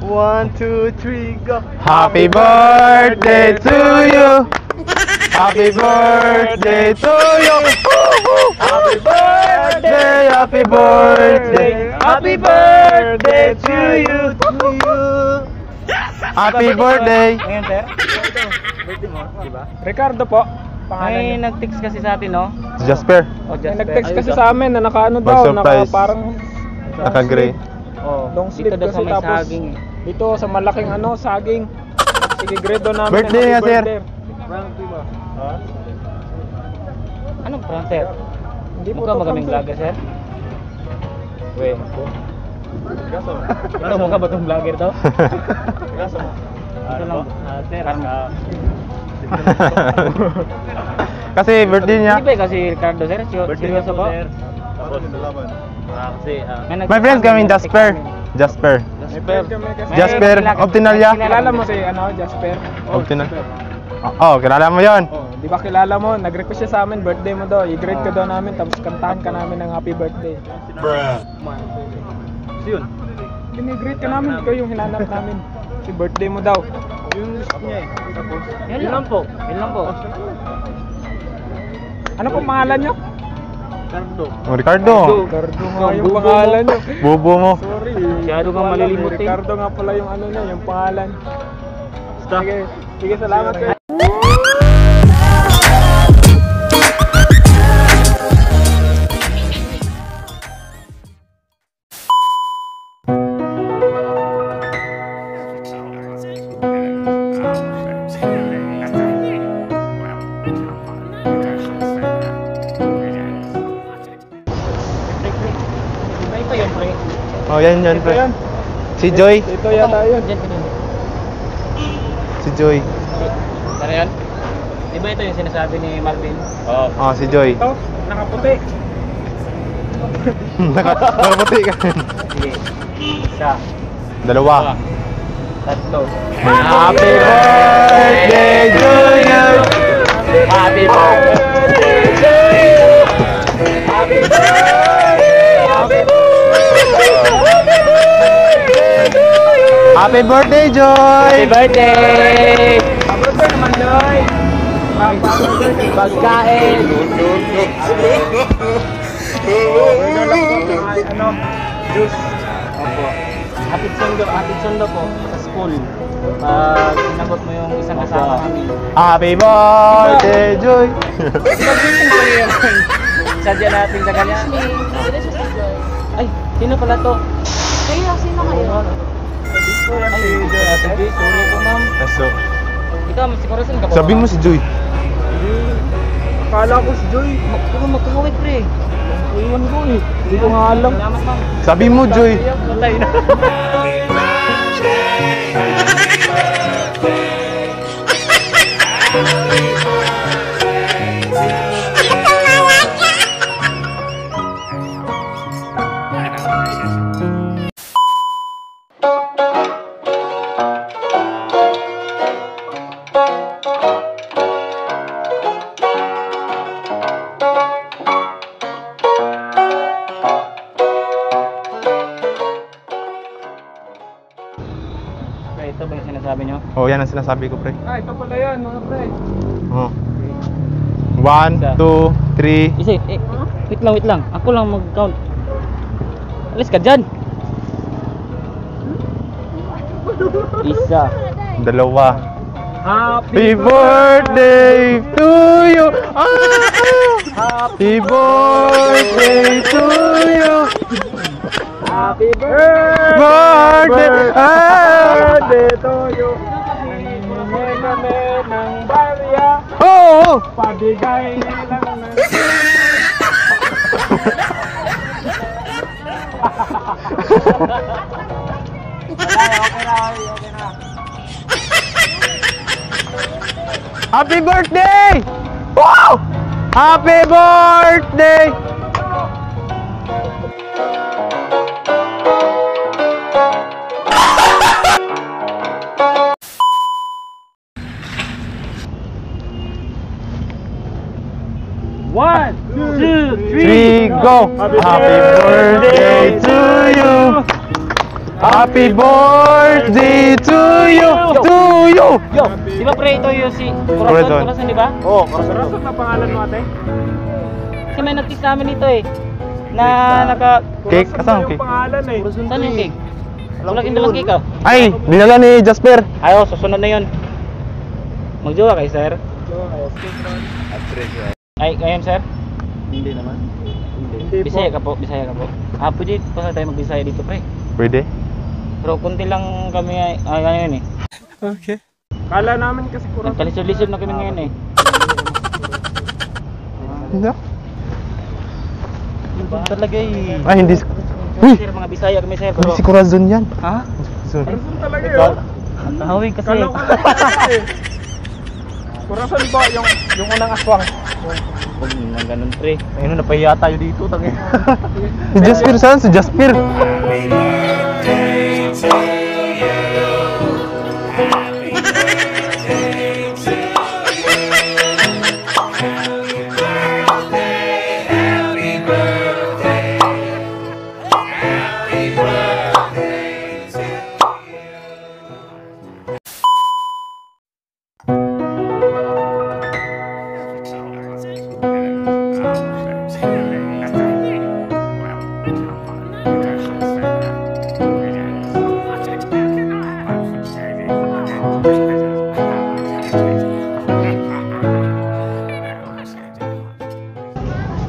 One, two, three, go. Happy birthday to you. Happy birthday to you. Happy birthday, Happy birthday. happy birthday to you. Happy birthday. Ngayon, sir? Birthday mo, di ba? Ricardo po. Pangalan niyo. Nag-text kasi sa atin, no? Jasper. Oh, Jasper. Nag-text kasi sa amin na nakaano daw, naka Pag-surprise. parang Naka-gray. Oh, long dito sleeve daw sa kasi may tapos saging eh. dito sa malaking saging. Sige, grade namin. Birthday ng nga, happy sir. birthday. Anong prank, sir? Hindi po Mukha to magaming prank, vlogger, sir? Wait. Ano mukha ba itong vlogger to? Ito lang, sir. Kasi birthday niya. Hindi ba kasi Ricardo, sir? Seryoso po? My friends kami, Jasper. Jasper. Jasper. Jasper Optinalia. Kilala mo si Jasper? Optinal. Oh, kilala mo 'yon. Oh, di ba kilala mo? Nag-request siya sa amin, birthday mo daw. I-grade ka daw namin, tapos kantahan ka namin ng happy birthday. Yun. Gini-grade ka namin, ikaw yung hinanap namin. Si birthday mo daw. Yung list niya eh. Tapos, yun lang po. Yun lang po. Ano pong pangalan nyo? Ricardo. Oh, Ricardo. Ricardo nga yung pangalan nyo. Bobo mo. Sorry. Masyado kang malilimot eh. Ricardo nga pala yung ano niya, yung pangalan. Sige, sige, salamat sir. Ito yun, pre. Oh, yan yan, Ito pre. yan. Si Joy. Ito yata yun. Diyan, kanina. Si Joy. Tara yan? Di ba ito yung sinasabi ni Marvin? Oo. Oh, si Joy. Ito, nakaputi. Nakaputi ka. Sige. Isa. Dalawa. Tatlo. Happy birthday to you. Happy birthday to you. Happy birthday. Happy Happy birthday, Joy. Happy birthday. Happy birthday naman, Joy. Pagkain. Ano? Juice. Opo. Hatid sundo po sa school. Pag sinagot mo yung isang kasama kami. Happy birthday, Joy. Sadya natin sa kanya. Ay, sino pala to? Kayo, sino kayo? Ay, sige, sorry po ma'am. Aso. Ikaw, siguro saan ka po? Sabihin mo si Joy. Akala ko si Joy. Puro magkakawit pre. Iwan ko eh. Hindi ko nga alam. Salamat ma'am. Sabihin mo, Joy. Patay na. Ito ba yung sinasabi nyo? Oh, yan ang sinasabi ko, pre. Ah, ito pala yan, mga pre. Oh. 1, 2, 3. Isa, wait lang. Ako lang mag-count. Alis ka dyan. Isa. Dalawa. Happy Happy birthday to you. Happy birthday to you. Happy birthday! Birthday. to you! Nangingi kami ng barya, Oh. pabigay nilang ng... Okay na. Happy birthday! Wow! Happy birthday! go! Happy birthday to you! Happy birthday to you! To you! Yo, di ba pre ito yung si Corazon. Corazon, di ba? Oo, Corazon na pangalan mo ate? Kasi may nag-text namin dito eh. Na naka... Cake? Corazon Asan na cake? yung pangalan eh. Saan yung cake? Wala kang dalang cake ah. Ay, dinala ni Jasper. Ayo, susunod na yun. Magjowa kay sir? Ay, ngayon sir? Hindi Bisaya ka po, Bisaya ka po. Pwede pa tayo mag-Bisaya dito pre. Pwede? Pero kunti lang kami ngayon eh. Okay. Kala namin kasi Corazon. Nagkalisod-lisod na kami ngayon eh. Hindi. Talaga eh. Ay, hindi. Uy! Sir, mga Bisaya kami sir. Hindi Pero... si Corazon yan. Ha? Corazon. Corazon talaga yun. Hawig kasi. Kala ko talaga eh. Corazon ba yung unang aswang? Huwag nang ganun pre. Ayun, napahiya tayo dito. Si Jasper, saan? Si Jasper.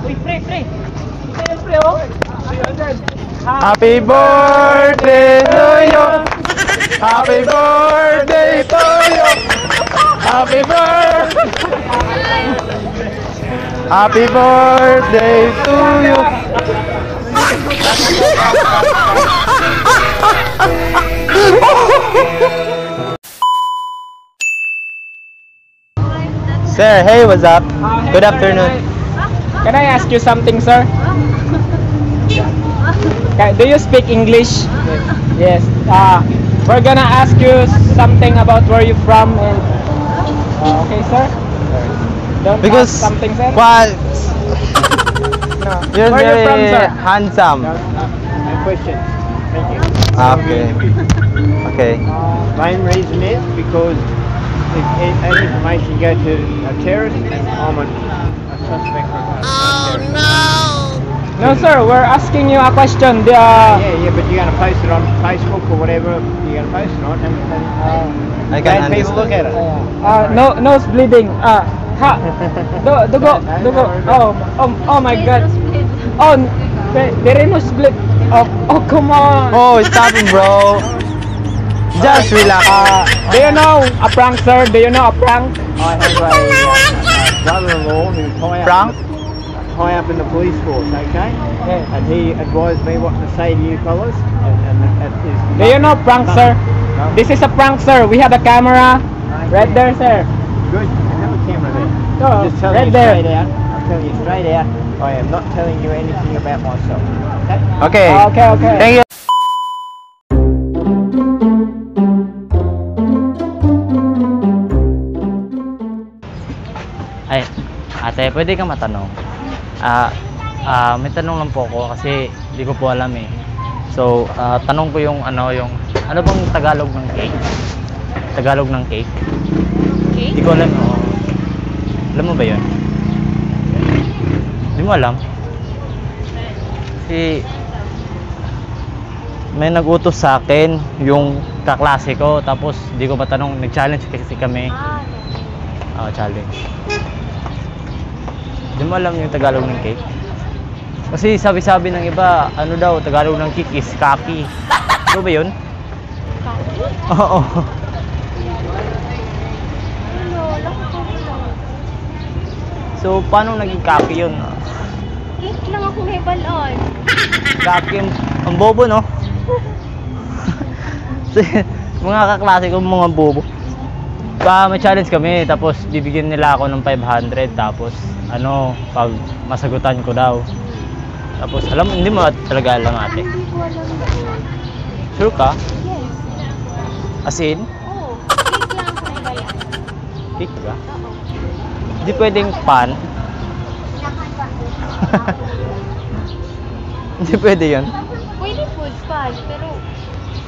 Uy pre, pre. Ito yung pre oh. Happy birthday to you. Happy birthday to you. Happy birthday. Happy birthday to you. Sir, hey, what's up? Good afternoon. Can I ask you something, sir? Do you speak English? Yes. We're gonna ask you something about where you from and okay, sir? Don't Because ask something, sir? well, No. you're Where you very from, sir? handsome. My question. Thank you. Okay. Okay. Main reason is because if any information go to a terrorist, I'm a suspect for a terrorist. No, sir. We're asking you a question. Yeah, but you're going to post it on Facebook or whatever you're going to post it on, and I can bad people look at it. Nose bleeding. Dugo. Oh my God. Oh, very nose bleed. Oh, come on. Oh, stop it, bro. Just relax. Do you know a prank, sir? Do you know a prank? I have a brother-in-law who's Frank? high up in the police force, okay? Yeah. And he advised me what to say to you fellas. And that is Do you know prank, sir? No. This is a prank, sir. We have a camera right there, sir. Good. I have a camera there. Oh, Just telling right you there. straight out. I'm telling you straight out. I am not telling you anything about myself. Okay? Okay. Okay. Thank you. Ay, ate, pwede ka matanong? May tanong lang po ako kasi hindi ko po alam eh. So, tanong ko yung ano bang Tagalog ng cake? Tagalog ng cake? Okay? Hindi ko alam. Oh. Alam mo ba yun? Hindi mo alam? Kasi may nag-utos sa akin yung kaklase ko, tapos hindi ko matanong, nag-challenge kasi kami. Challenge. Hindi mo alam yung Tagalog ng cake? Kasi sabi-sabi ng iba, ano daw, Tagalog ng cake is kaki. Ano ba yun? Kaki? Oo. Ano? Laki ko lang. So, paano naging kaki yun? Cake lang ako may balon. Kaki, ang bobo, no? Mga kaklase ko, mga bobo. May challenge kami, tapos bibigyan nila ako ng 500, tapos ano, pag masagutan ko daw. Tapos alam, hindi mo talaga alam ate. Hindi ko alam. Sure ka? Yes. As in? Oo. Cake lang ako may balon. Cake ba? Oo. Hindi pwedeng pan. Hindi pwede yun. Pwede food spot, pero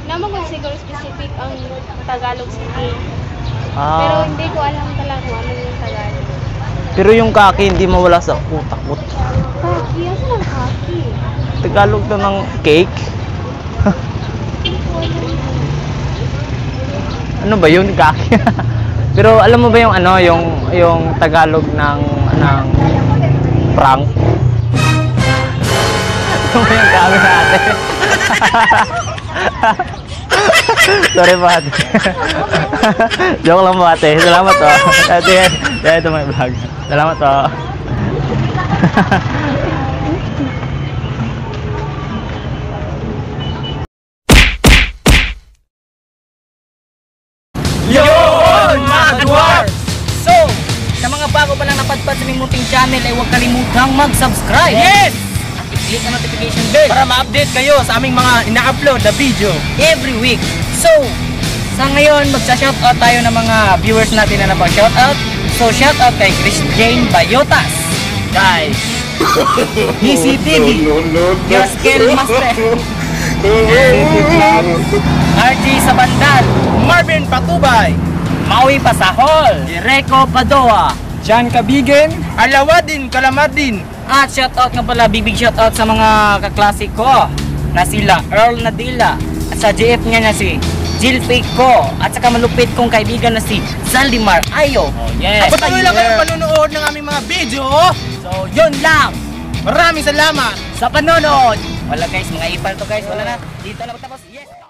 naman kung siguro specific ang Tagalog sa cake. Pero Ah, hindi ko alam talaga kung ano yung Tagalog. pero yung kaki hindi mawala sa utak ko. Kaki? Ano lang kaki? Tagalog to ng cake? Hindi ko alam. Ano ba yun, kaki? Pero alam mo ba yung ano, yung Tagalog ng prank? Ano ba yung kami sa ate? Sorry po ate. Joke lang po ate. Salamat po. Ate, ito may vlog. Salamat po. Yon, mga dwarf! So, sa mga bago pa lang napadpad sa aming munting channel ay huwag kalimutang mag-subscribe. Yes! At i-click ang notification bell para ma-update kayo sa aming mga ina-upload na video every week. So, sa ngayon, magsa-shoutout tayo ng mga viewers natin na napa-shoutout. So, shoutout kay Chris Jane Bayotas. Guys, ECTV, Yoskel Master, RG Sabandal, Marvin Patubay, Maui Pasahol, Reco Padoa, John Kabigen, Alawadin Kalamadin, at shoutout nga pala, big shoutout sa mga kaklase ko na sila Earl Nadila, at sa GF nga na si Jill Pico, at saka malupit kong kaibigan na si Saldimar Ayo. Oh, yes. Patuloy lang kayong panonood ng aming mga video. So, yun lang Maraming salamat. sa panonood. Wala guys, mga ipal to guys, wala na. Dito na magtapos. Yes!